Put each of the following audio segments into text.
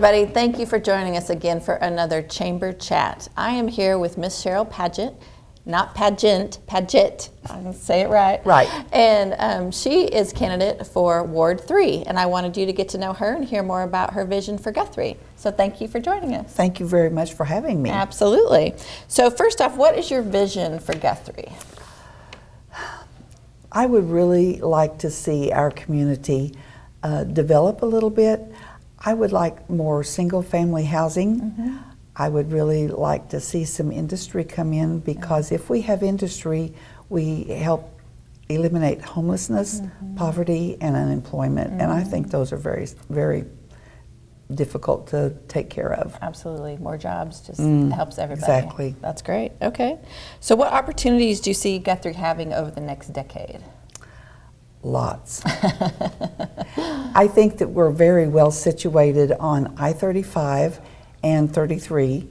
everybody. Thank you for joining us again for another Chamber Chat. I am here with Miss Cheryl Paget, not Pageant, Paget. I can say it right. Right. And she is candidate for Ward 3, and I wanted you to get to know her and hear more about her vision for Guthrie. So thank you for joining us. Thank you very much for having me. Absolutely. So first off, what is your vision for Guthrie? I would really like to see our community develop a little bit. I would like more single-family housing. Mm-hmm. I would really like to see some industry come in, because if we have industry, we help eliminate homelessness, mm-hmm. poverty, and unemployment. Mm-hmm. And I think those are very, very difficult to take care of. Absolutely. More jobs just helps everybody. Exactly. That's great. Okay. So what opportunities do you see Guthrie having over the next decade? Lots. I think that we're very well situated on I-35 and 33.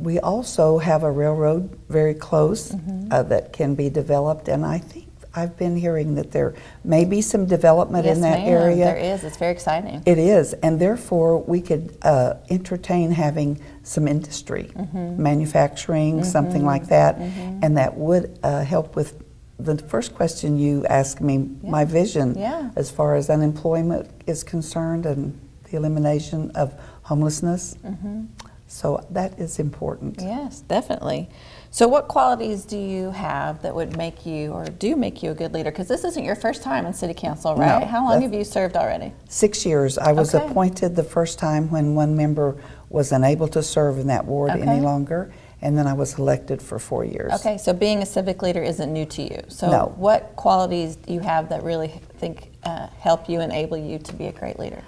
We also have a railroad very close mm-hmm. That can be developed, and I think I've been hearing that there may be some development Yes, in that ma'am. area. There is. It's very exciting. It is, and therefore we could entertain having some industry, mm-hmm. manufacturing, mm-hmm. something like that, mm-hmm. and that would help with the first question you asked me, my vision as far as unemployment is concerned and the elimination of homelessness. Mm-hmm. So that is important. Yes, definitely. So what qualities do you have that would make you, or do make you, a good leader? Because this isn't your first time in City Council, right? No, How long have you served already? 6 years. I was Okay. appointed the first time when one member was unable to serve in that ward any longer, and then I was elected for 4 years. Okay, so being a civic leader isn't new to you. So No. what qualities do you have that really think help you, enable you to be a great leader?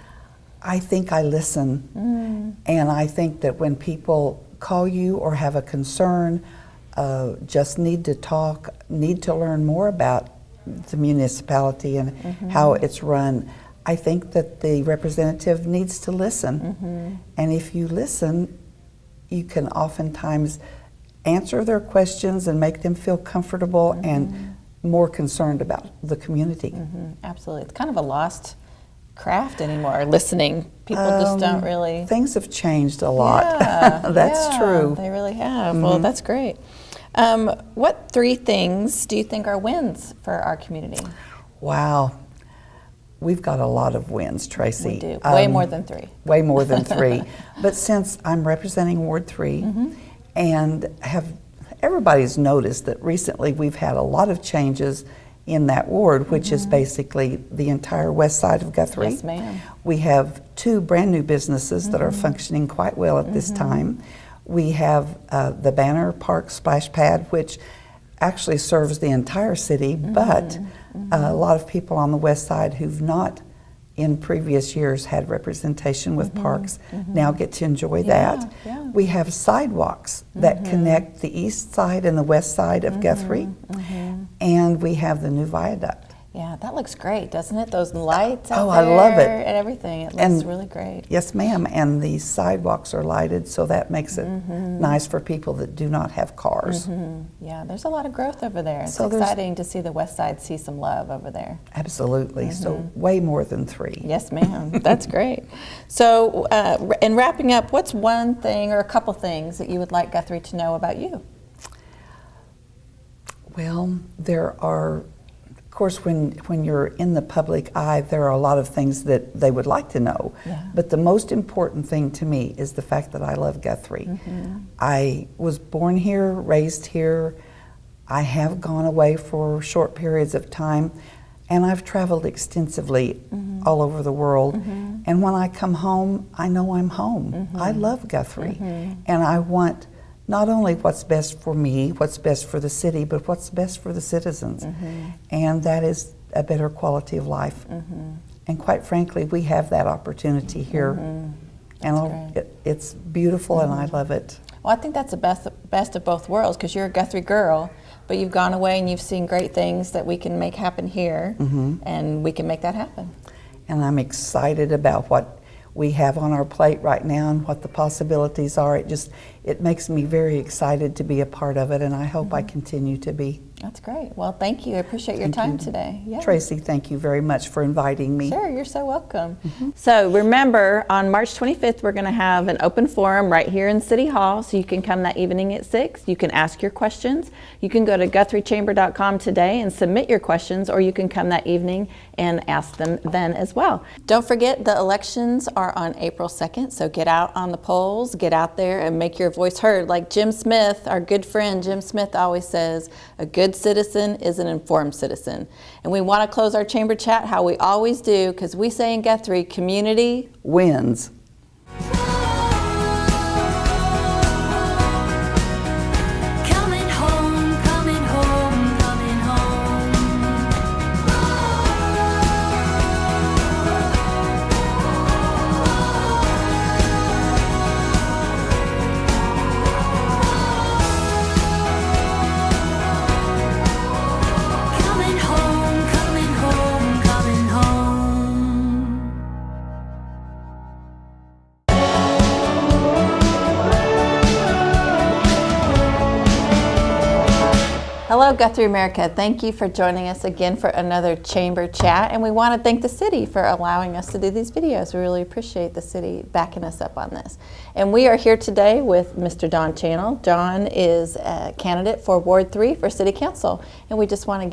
I think I listen, and I think that when people call you or have a concern, just need to talk, need to learn more about the municipality and how it's run, I think that the representative needs to listen. And if you listen, you can oftentimes answer their questions and make them feel comfortable and more concerned about the community. Absolutely. It's kind of a lost craft anymore, listening. People just don't really... Things have changed a lot. Yeah, That's true. They really have. Well, that's great. What 3 things do you think are wins for our community? Wow. We've got a lot of wins, Tracy. We do. Way more than 3. Way more than 3. But since I'm representing Ward 3 and everybody's noticed that recently we've had a lot of changes in that ward, which is basically the entire west side of Guthrie. Yes, ma'am. We have 2 brand new businesses that are functioning quite well at this time. We have the Banner Park Splash Pad, which actually serves the entire city, but a lot of people on the west side who've not in previous years had representation with parks now get to enjoy that. Yeah. We have sidewalks that connect the east side and the west side of Guthrie, and we have the new viaduct. Yeah, that looks great, doesn't it? Those lights out Oh, there I love it. and everything. It looks really great. Yes, ma'am, and the sidewalks are lighted, so that makes it nice for people that do not have cars. Yeah, there's a lot of growth over there. It's So exciting to see the west side see some love over there. Absolutely, so way more than 3. Yes, ma'am. That's great. So, in wrapping up, what's one thing or a couple things that you would like Guthrie to know about you? Well, there are, of course, when you're in the public eye, there are a lot of things that they would like to know. Yeah. But the most important thing to me is the fact that I love Guthrie. I was born here, raised here. I have gone away for short periods of time, and I've traveled extensively all over the world. And when I come home, I know I'm home. I love Guthrie, and I want not only what's best for me, what's best for the city, but what's best for the citizens. And that is a better quality of life. And quite frankly, we have that opportunity here. And it's beautiful, and I love it. Well, I think that's the best of both worlds, because you're a Guthrie girl, but you've gone away and you've seen great things that we can make happen here, and we can make that happen. And I'm excited about what we have on our plate right now and what the possibilities are. it makes me very excited to be a part of it, and I hope I continue to be. That's great. Well, thank you. I appreciate your time today. Yeah. Tracy, thank you very much for inviting me. Sure, you're so welcome. So remember, on March 25th, we're going to have an open forum right here in City Hall, so you can come that evening at 6. You can ask your questions. You can go to GuthrieChamber.com today and submit your questions, or you can come that evening and ask them then as well. Don't forget, the elections are on April 2nd, so get out on the polls, get out there and make your voice heard. Like Jim Smith, our good friend Jim Smith, always says, a good citizen is an informed citizen. And we want to close our chamber chat how we always do, because we say in Guthrie, community wins. Hello, Guthrie America. Thank you for joining us again for another Chamber Chat, and we want to thank the city for allowing us to do these videos. We really appreciate the city backing us up on this. And we are here today with Mr. Don Channel. Don is a candidate for Ward 3 for City Council, and we just want to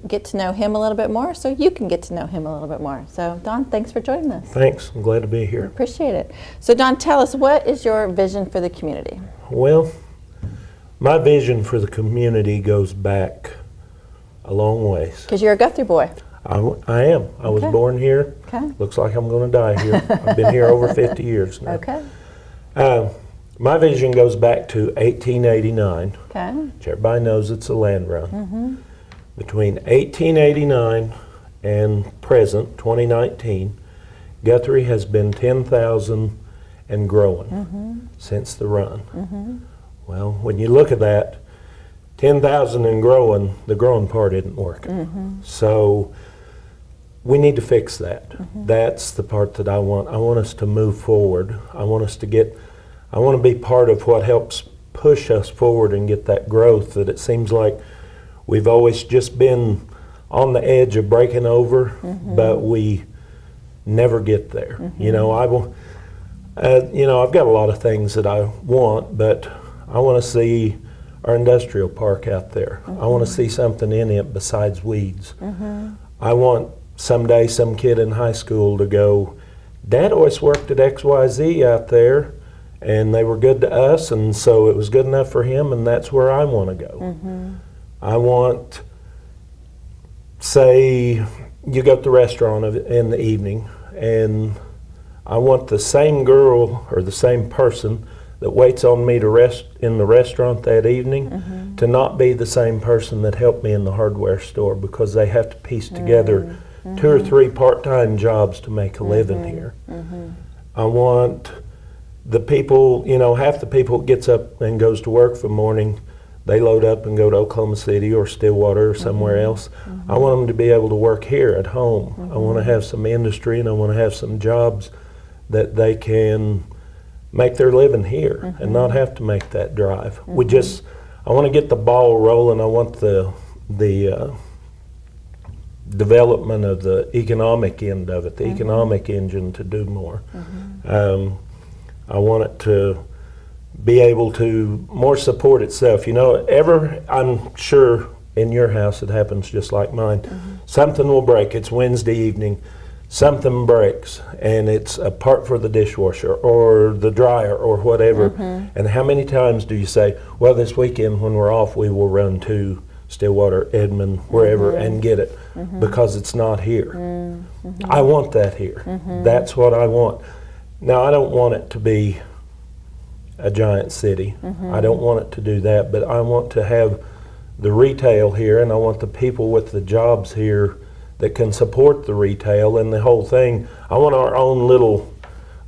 get to know him a little bit more so you can get to know him a little bit more. So, Don, thanks for joining us. Thanks. I'm glad to be here. Appreciate it. So, Don, tell us, what is your vision for the community? Well, my vision for the community goes back a long ways. Because you're a Guthrie boy. I am. I was born here. Okay. Looks like I'm going to die here. I've been here over 50 years now. Okay. My vision goes back to 1889. Okay. Which everybody knows it's a land run. Between 1889 and present, 2019, Guthrie has been 10,000 and growing since the run. Well, when you look at that, 10,000 and growing, the growing part isn't working. So we need to fix that. That's the part that I want. I want us to move forward. I want to be part of what helps push us forward and get that growth that it seems like we've always just been on the edge of breaking over, but we never get there. You know, I've got a lot of things that I want, but I want to see our industrial park out there. I want to see something in it besides weeds. I want someday some kid in high school to go, Dad always worked at XYZ out there, and they were good to us, and so it was good enough for him, and that's where I want to go. I want, say, you go to the restaurant in the evening, and I want the same girl or the same person that waits on me to rest in the restaurant that evening to not be the same person that helped me in the hardware store, because they have to piece together 2 or 3 part-time jobs to make a living here. I want the people, half the people that gets up and goes to work for the morning, they load up and go to Oklahoma City or Stillwater or somewhere else. I want them to be able to work here at home. I want to have some industry, and I want to have some jobs that they can make their living here and not have to make that drive. I want to get the ball rolling. I want the development of the economic end of it, the economic engine to do more. I want it to be able to more support itself. I'm sure in your house it happens just like mine. Something will break. It's Wednesday evening. Something breaks, and it's a part for the dishwasher or the dryer or whatever. And how many times do you say, well, this weekend when we're off, we will run to Stillwater, Edmond, wherever, and get it, because it's not here. I want that here. That's what I want. Now, I don't want it to be a giant city. I don't want it to do that, but I want to have the retail here, and I want the people with the jobs here that can support the retail and the whole thing. I want our own little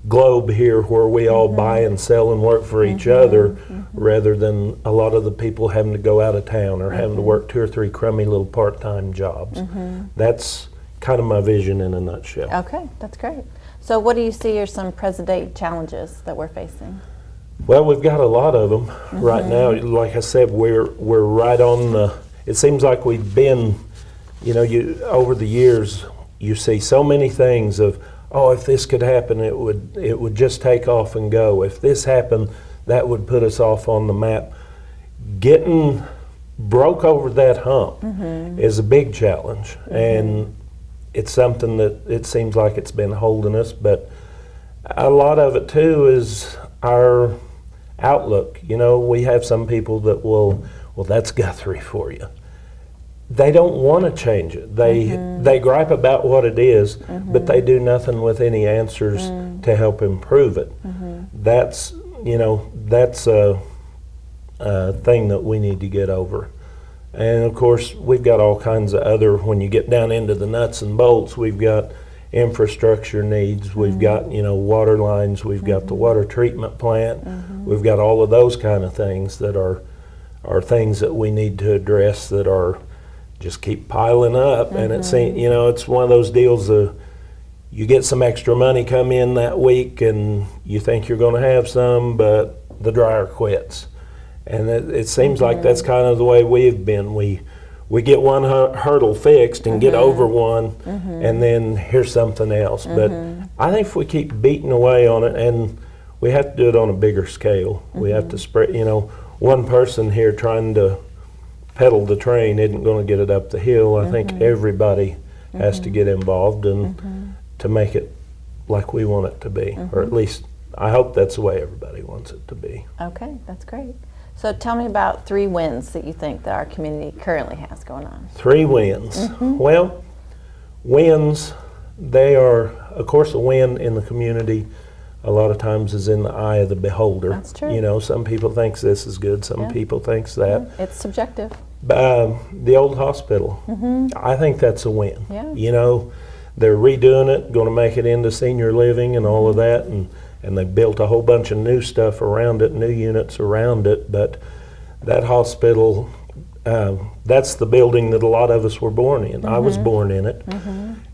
globe here where we all buy and sell and work for each other, rather than a lot of the people having to go out of town or having to work 2 or 3 crummy little part-time jobs. That's kind of my vision in a nutshell. Okay, that's great. So what do you see are some present-day challenges that we're facing? Well, we've got a lot of them right now. Like I said, we're right on the. It seems like we've been, over the years, you see so many things of, oh, if this could happen, it would just take off and go. If this happened, that would put us off on the map. Getting broke over that hump is a big challenge, and it's something that it seems like it's been holding us. But a lot of it too is our outlook. We have some people that well, that's Guthrie for you. They don't want to change it. They gripe about what it is, but they do nothing with any answers to help improve it. That's a thing that we need to get over. And of course, we've got all kinds of other. When you get down into the nuts and bolts, we've got infrastructure needs. We've got water lines. We've got the water treatment plant. We've got all of those kind of things that are things that we need to address that are just keep piling up. And it's one of those deals of you get some extra money come in that week and you think you're going to have some, but the dryer quits. And it seems like that's kind of the way we've been. We get one hurdle fixed and get over one, and then here's something else. But I think if we keep beating away on it, and we have to do it on a bigger scale. We have to spread, one person here trying to pedal the train isn't going to get it up the hill. I think everybody has to get involved and to make it like we want it to be, or at least I hope that's the way everybody wants it to be. Okay, that's great. So tell me about 3 wins that you think that our community currently has going on. 3 wins. Well, wins, they are, of course, a win in the community a lot of times is in the eye of the beholder. That's true. Some people think this is good, some people think that. It's subjective. The old hospital, I think that's a win. Yeah. They're redoing it, going to make it into senior living and all of that, and they built a whole bunch of new stuff around it, new units around it. But that hospital, that's the building that a lot of us were born in. I was born in it,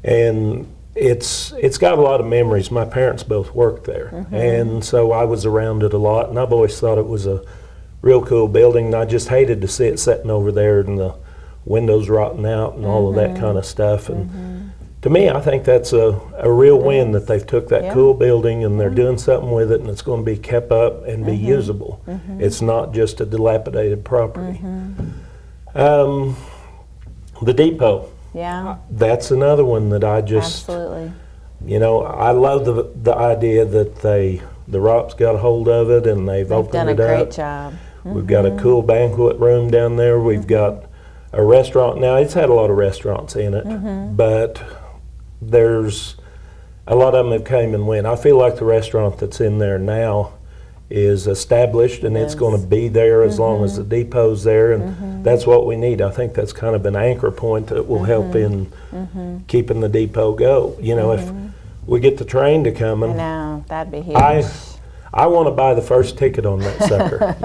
and it's got a lot of memories. My parents both worked there, and so I was around it a lot, and I've always thought it was a real cool building. And I just hated to see it sitting over there and the windows rotting out and all of that kind of stuff. And to me, I think that's a real win that they've took that cool building and they're doing something with it, and it's going to be kept up and be usable. It's not just a dilapidated property. The depot. Yeah. That's another one that I just, absolutely. I love the idea that the ROPS got a hold of it and they've opened it up. They've done a great job. We've got a cool banquet room down there. We've got a restaurant. Now, it's had a lot of restaurants in it, but there's a lot of them have came and went. I feel like the restaurant that's in there now is established and it's going to be there as long as the depot's there, and that's what we need. I think that's kind of an anchor point that will help in keeping the depot go. If we get the train to come, I know, that'd be huge. I want to buy the first ticket on that sucker.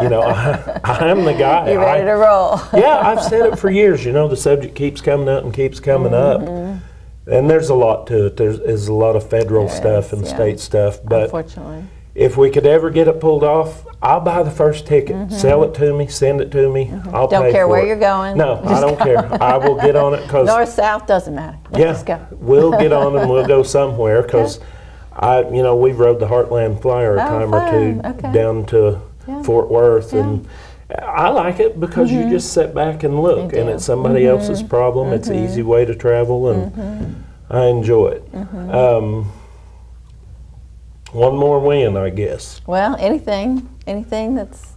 I'm the guy. You're ready to roll. Yeah, I've said it for years. The subject keeps coming up and keeps coming up. And there's a lot to it. There's a lot of federal stuff and state stuff. But unfortunately, if we could ever get it pulled off, I'll buy the first ticket. Sell it to me, send it to me. I'll don't pay care for where it. you're going. No, I don't care. I will get on it because north, south, doesn't matter. Let's go. We'll get on and we'll go somewhere because we've rode the Heartland Flyer a time or two down to Fort Worth, and I like it because you just sit back and look, and it's somebody else's problem. It's an easy way to travel, and I enjoy it. One more win, I guess. Well, anything that's...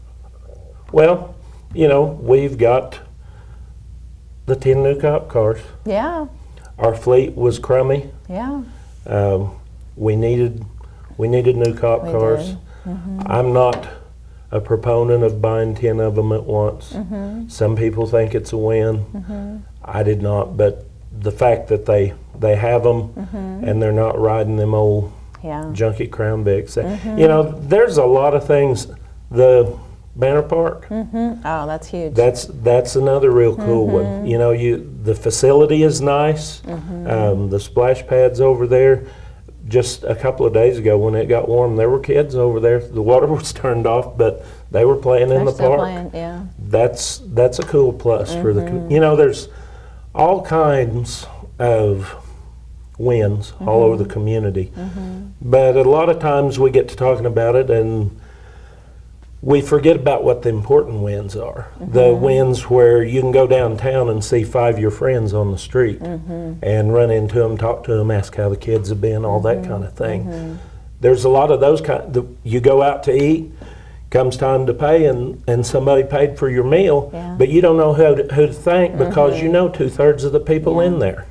Well, we've got the 10 new cop cars. Yeah. Our fleet was crummy. Yeah. We needed new cop cars. I'm not a proponent of buying 10 of them at once. Some people think it's a win. I did not, but the fact that they have them and they're not riding them old junky Crown Vics. There's a lot of things. The Banner Park. Oh, that's huge. That's another real cool one. The facility is nice. The splash pads over there. just a couple of days ago when it got warm, there were kids over there. The water was turned off, but they were playing in the still park. playing, yeah. That's a cool plus for the, there's all kinds of wins all over the community. But a lot of times we get to talking about it and we forget about what the important wins are. The wins where you can go downtown and see 5 of your friends on the street and run into them, talk to them, ask how the kids have been, all that kind of thing. There's a lot of those you go out to eat, comes time to pay, and somebody paid for your meal, but you don't know who to thank because you know 2/3 of the people in there.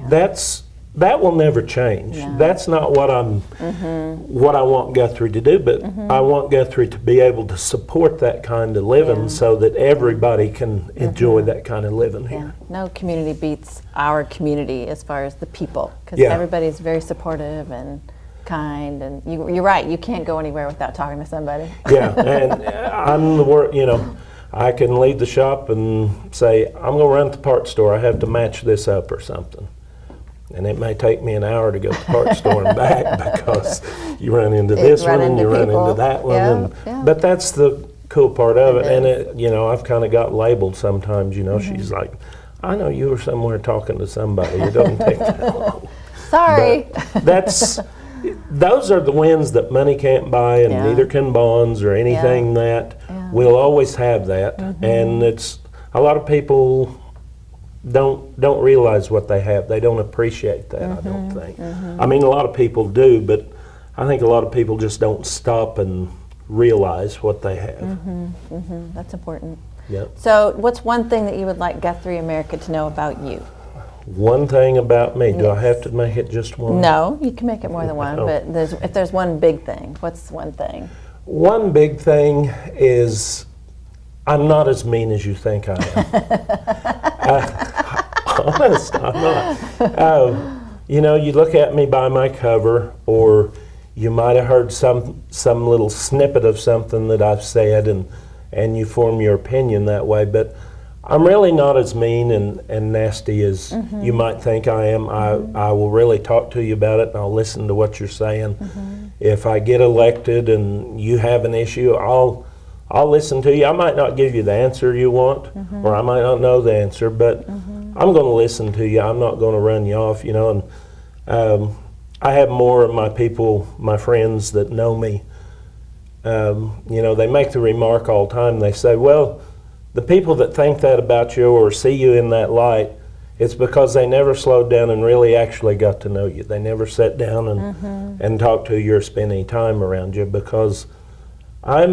That will never change. That's not what what I want Guthrie to do, but I want Guthrie to be able to support that kind of living so that everybody can enjoy that kind of living here. No community beats our community as far as the people, because everybody's very supportive and kind, and you're right, you can't go anywhere without talking to somebody. And I'm the word, I can leave the shop and say, I'm going to run to the parts store, I have to match this up or something. And it may take me an hour to go to the parts store and back because you run into this one and you run into that one. But that's the cool part of it. And I've kind of got labeled sometimes, she's like, I know you were somewhere talking to somebody. It doesn't take that long. Sorry. But those are the wins that money can't buy, and neither can bonds or anything that. We'll always have that. And it's a lot of people don't realize what they have. They don't appreciate that, I don't think. I mean, a lot of people do, but I think a lot of people just don't stop and realize what they have. That's important. Yep. So what's one thing that you would like Guthrie America to know about you? One thing about me. Do I have to make it just one? No, you can make it more than one, but if there's one big thing, what's one thing? One big thing is I'm not as mean as you think I am. Honest, I'm not. You look at me by my cover, or you might have heard some little snippet of something that I've said, and you form your opinion that way. But I'm really not as mean and nasty as you might think I am. I will really talk to you about it, and I'll listen to what you're saying. If I get elected and you have an issue, I'll listen to you. I might not give you the answer you want, or I might not know the answer, but I'm going to listen to you. I'm not going to run you off, And I have more of my people, my friends that know me. They make the remark all the time. They say, well, the people that think that about you or see you in that light, it's because they never slowed down and really actually got to know you. They never sat down and talked to you or spent any time around you, because I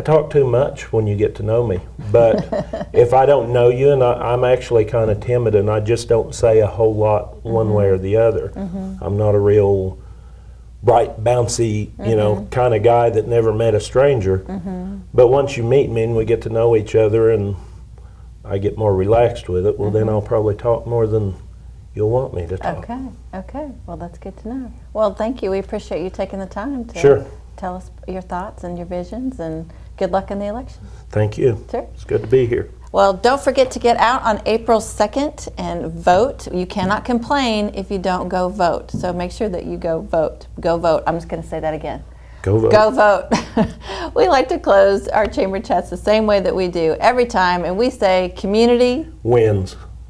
talk too much when you get to know me. But if I don't know you, and I'm actually kind of timid, and I just don't say a whole lot one way or the other. I'm not a real bright, bouncy, kind of guy that never met a stranger. But once you meet me and we get to know each other and I get more relaxed with it, well, then I'll probably talk more than you'll want me to talk. Okay. Well, that's good to know. Well, thank you. We appreciate you taking the time to tell us your thoughts and your visions, and good luck in the election. Thank you. Sure. It's good to be here. Well, don't forget to get out on April 2nd and vote. You cannot complain if you don't go vote. So make sure that you go vote. Go vote. I'm just going to say that again. Go vote. Go vote. We like to close our chamber chats the same way that we do every time, and we say community wins.